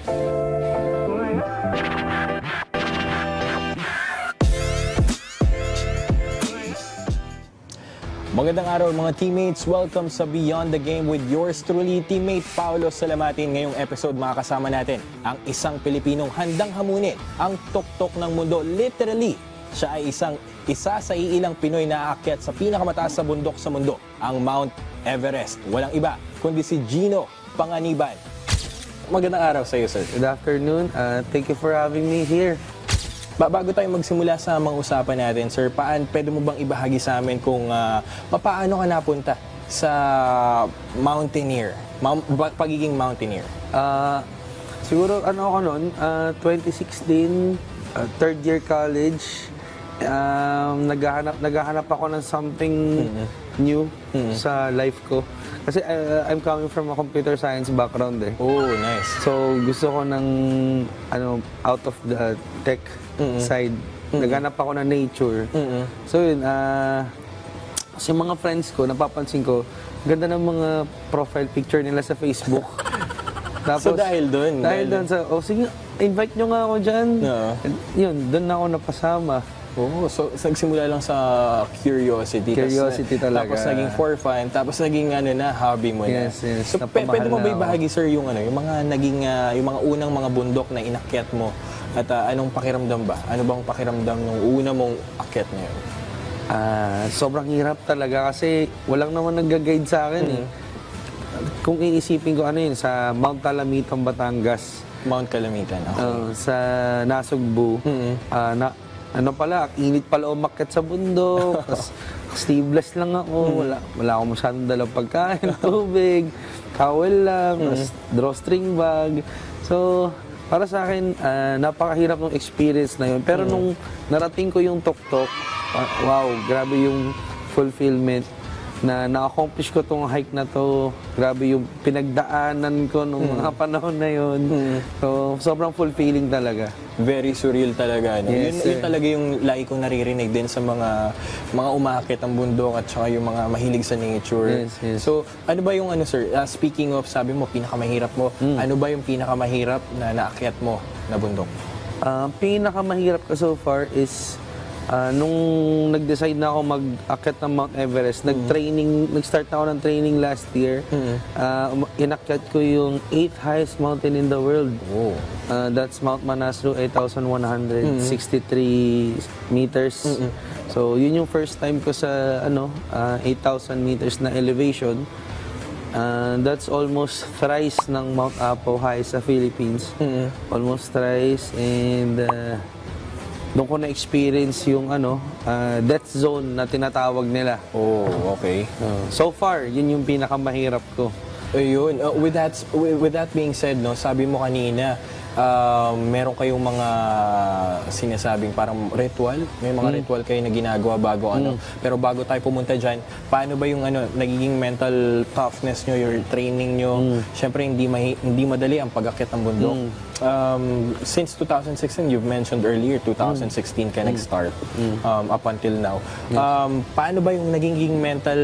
Magandang araw mga teammates, welcome sa Beyond the Game with yours truly, teammate Paolo Salamatin. Ngayong episode makakasama natin ang isang Pilipinong handang hamunin ang tuktok ng mundo. Literally, siya ay isa sa iilang Pinoy na aakyat sa pinakamataas sa bundok sa mundo, ang Mount Everest. Walang iba kundi si Gino Panganiban. Magandang araw sa iyo, sir. Good afternoon. Thank you for having me here. Bago tayo magsimula sa mga usapan natin, sir, pwede mo bang ibahagi sa amin kung paano ka napunta sa mountaineer, pagiging mountaineer? Siguro ako noon, 2016, third year college, naghahanap ako ng something new sa life ko. Kasi I'm coming from a computer science background eh. Oh, nice. So gusto ko ng out of the tech side. Naghanap ako ng nature. So yun, kasi mga friends ko, napapansin ko, ganda ng mga profile picture nila sa Facebook. Tapos, so dahil doon? Dahil doon sa, sige, invite nyo nga ako dyan. Yun, doon ako napasama. Oh, so nagsimula lang sa curiosity. Curiosity talaga. Tapos naging for fun, tapos naging hobby mo na. Yes, yes. So pwede mo ba ibahagi, sir, yung mga naging yung mga unang mga bundok na inakyat mo at anong pakiramdam ba? Ano bang pakiramdam nung una mong akyat na yun? Sobrang hirap talaga kasi walang naman nag-guide sa akin eh. Kung iisipin ko sa Mount Calamitan, Batangas. Mount Calamitan, okay. Sa Nasugbu. Init pala umakyat sa bundok. Tapos sleeveless lang ako. Wala akong masyadong dalang pagkain, tubig, towel lang, drawstring bag. So, para sa akin, napakahirap ng experience na yun. Pero nung narating ko yung tuktok, wow, grabe yung fulfillment na na-accomplish ko tong hike na to. Grabe yung pinagdaanan ko nung mga panahon na yun. So, sobrang fulfilling talaga. Very surreal talaga. No? Yes, yun talaga yung lagi kong naririnig din sa mga umaakit ang bundok at saka yung mga mahilig sa nature. Yes, yes. So, ano ba yung sir, speaking of, sabi mo, pinakamahirap mo, ano ba yung pinakamahirap na naakyat mo na bundok? Pinakamahirap ko so far is nung nag-decide na ako mag-akyat ng Mount Everest, nag-start na ako ng training last year. Inakyat ko yung 8th highest mountain in the world. Oh. That's Mount Manaslu, 8,163 meters. So, yun yung first time ko sa 8,000 meters na elevation. That's almost thrice ng Mount Apo high sa Philippines. Almost thrice, and doon ko na-experience yung death zone na tinatawag nila. Oh, okay. So far, yun yung pinakamahirap ko. Ayun. With that being said, no, sabi mo kanina, meron kayong mga sinasabing parang ritual. May mga ritual kayo na ginagawa bago Pero bago tayo pumunta dyan, paano ba yung nagiging mental toughness nyo, your training nyo? Siyempre, hindi madali ang pag-akyat ng bundok. Since 2016, you've mentioned earlier, 2016 ka nag-start up until now. Paano ba yung nagiging mental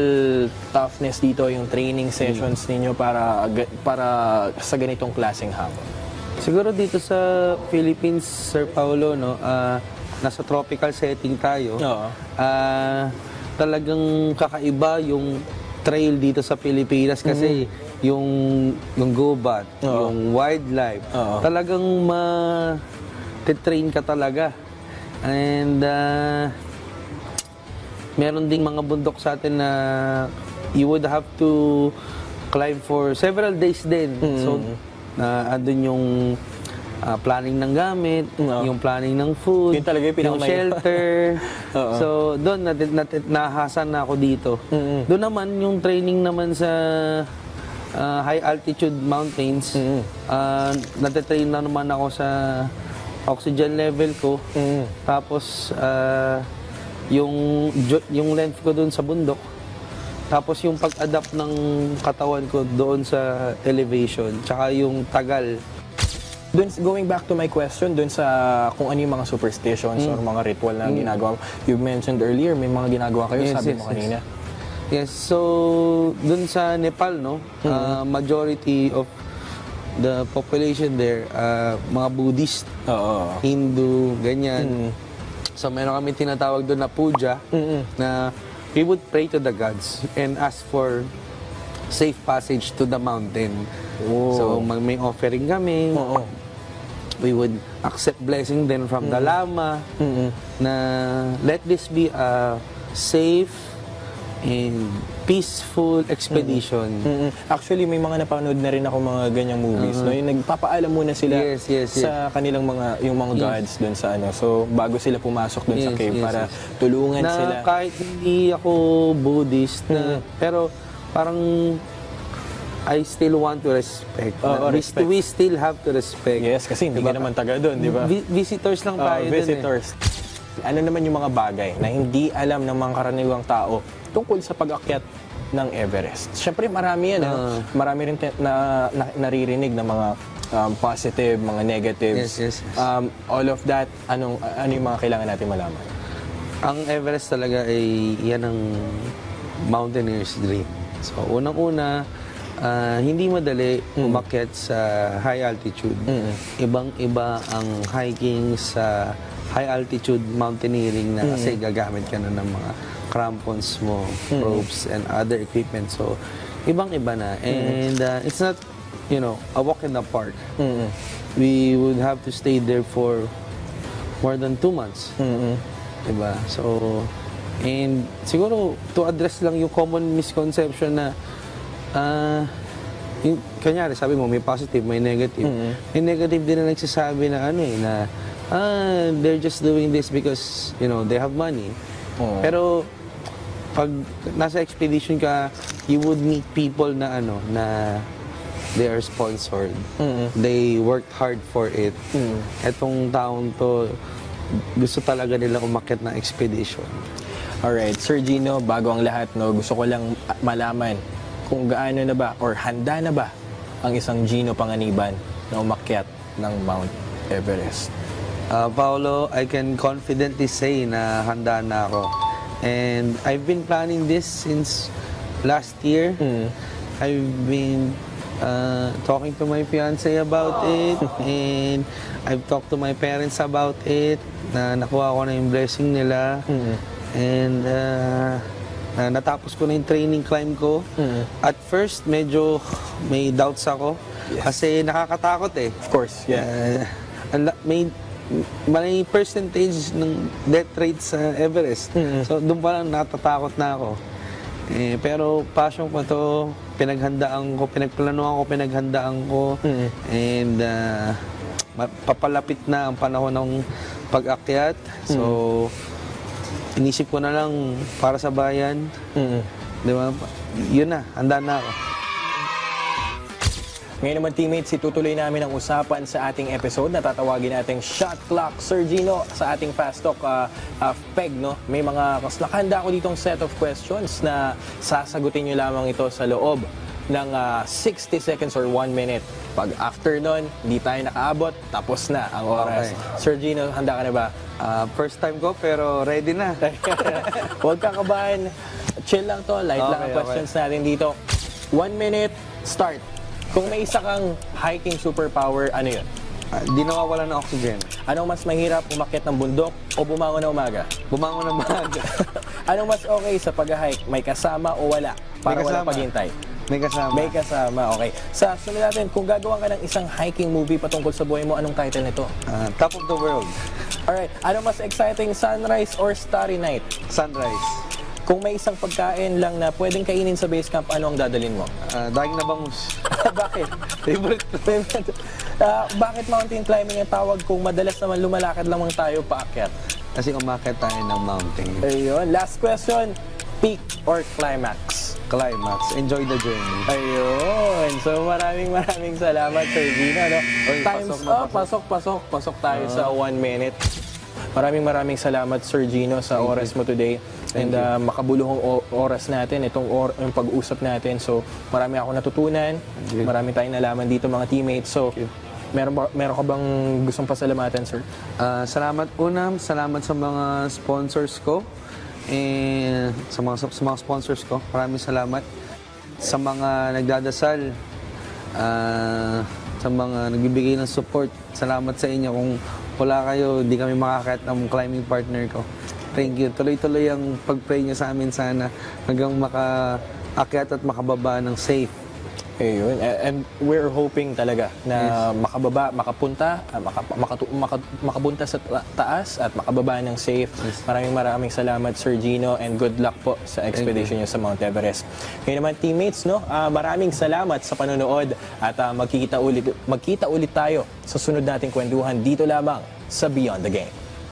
toughness dito, yung training sessions ninyo para sa ganitong klaseng hamon? Siguro dito sa Philippines, Sir Paulo, nasa tropical setting tayo. Talagang kakaiba yung trail dito sa Pilipinas kasi yung gubat, yung wildlife, talagang ma-train ka talaga. And meron ding mga bundok sa atin na you would have to climb for several days din. So, andun yung planning ng gamit, yung planning ng food, yung shelter. So, doon nahasan na ako dito. Doon naman, yung training naman sa high altitude mountains, natitrain na naman ako sa oxygen level ko. Tapos, yung length ko doon sa bundok. Tapos yung pag-adapt ng katawan ko doon sa elevation, tsaka yung tagal. Going back to my question, dun sa kung ano yung mga superstitions or mga ritual na ginagawa mo. You mentioned earlier, may mga ginagawa kayo, sabi mo kanina. Yes, so dun sa Nepal, majority of the population there, mga Buddhist, Oo. Hindu, ganyan. So meron kami tinatawag doon na puja, na we would pray to the gods and ask for safe passage to the mountain. So may offering kami. Oo. We would accept blessing then from the Lama na let this be a safe and peaceful expedition. Actually, may mga napanood na rin ako mga ganyang movies. No? Yung nagpapaalam muna sila Yes. sa kanilang yung mga gods doon sa ano. So, bago sila pumasok doon sa cave para tulungan na sila. kahit hindi ako Buddhist, pero parang I still want to respect. Respect. We still have to respect. Yes, kasi hindi ka naman taga doon, di ba? Visitors lang tayo dun Visitors. Ano naman yung mga bagay na hindi alam ng mga karaniwang tao tungkol sa pag-akyat ng Everest? Siyempre, marami yan. Marami rin naririnig ng mga positive, mga negatives. Yes. All of that, ano yung mga kailangan natin malaman? Ang Everest talaga ay yan ang mountaineer's dream. So, unang-una, hindi madali umakyat sa high altitude. Ibang-iba ang hiking sa high altitude mountaineering na kasi gagamit ka na ng mga crampons mo, ropes, and other equipment. So, ibang-iba na. And it's not, a walk in the park. We would have to stay there for more than 2 months. Diba? So, and siguro, to address lang yung common misconception na kanyari, sabi mo, may positive, may negative. May negative din na nagsasabi na they're just doing this because, they have money. Pero, pag nasa expedition ka, you would meet people na na they are sponsored. They worked hard for it. Etong taon to, gusto talaga nila umakyat ng expedition. Alright, Sir Gino, bago ang lahat, gusto ko lang malaman kung gaano na ba or handa na ba ang isang Gino Panganiban na umakyat ng Mount Everest. Paolo, I can confidently say na handa na ako. And I've been planning this since last year. I've been talking to my fiancé about it, and I've talked to my parents about it, na nakuha ko na yung blessing nila. And natapos ko na yung training climb ko. At first, medyo may doubts ako. Kasi nakakatakot eh. Of course, yeah. May percentage ng death rate sa Everest. So, doon pa lang natatakot na ako. Pero passion ko to, pinaghandaan ko, pinaghandaan ko. And papalapit na ang panahon ng pag-akyat. So, inisip ko na lang para sa bayan. Di ba? Yun na, handa na ako. Ngayon naman, teammates, itutuloy namin ang usapan sa ating episode na tatawagin nating Shot Clock. Sir Gino, sa ating Fast Talk peg, may mga nakahanda ko ditong set of questions na sasagutin nyo lamang ito sa loob ng 60 seconds or 1 minute. Pag after nun, hindi tayo nakaabot, tapos na ang oras. Okay. Sir Gino, handa ka na ba? First time ko, pero ready na. Huwag kakabahan. Chill lang to. Light lang ang questions natin dito. 1 minute, start. Kung may isa kang hiking superpower, ano yun? Di nawawala ng oxygen. Anong mas mahirap, umakyat ng bundok o bumangon na umaga? Bumangon na umaga. Anong mas okay sa pag-hike? May kasama o wala? Para walang paghintay. May kasama. May kasama, okay. Sa sunod natin, kung gagawa ka ng isang hiking movie patungkol sa buhay mo, anong title nito? Top of the World. Alright, ano mas exciting, sunrise or starry night? Sunrise. Kung may isang pagkain lang na pwedeng kainin sa base camp, ano ang dadalhin mo? Daing na bangus. Bakit? Favorite. Bakit mountain climbing ang tawag kung madalas naman lumalakad lamang tayo paakyat? Kasi umakyat tayo ng mountain. Ayun. Last question, peak or climax? Climax. Enjoy the journey. Ayun. So maraming salamat, Sir Gino. No? Time's up. Pasok tayo sa 1 minute. Maraming salamat, Sir Gino, sa oras mo today. And makabuluhang oras natin, yung pag-uusap natin. So, marami ako natutunan. Marami tayong nalaman dito, mga teammates. So, meron ka bang gustong pasalamatan, sir? Salamat salamat sa mga sponsors ko. And sa mga sponsors ko, maraming salamat. Sa mga nagdadasal, sa mga nagbibigay ng support. Salamat sa inyo. Kung wala kayo, hindi kami makakayat ng climbing partner ko. Thank you. Tuloy-tuloy ang pag-pray niyo sa amin sana hanggang makaakyat at makababa ng safe. Ayun. And we're hoping talaga na makababa, makapunta sa taas at makababa ng safe. Maraming salamat, Sir Gino, and good luck po sa expedition niyo sa Mount Everest. Ngayon naman, teammates, no? Maraming salamat sa panonood at magkita ulit tayo sa sunod nating kwentuhan dito lamang sa Beyond the Game.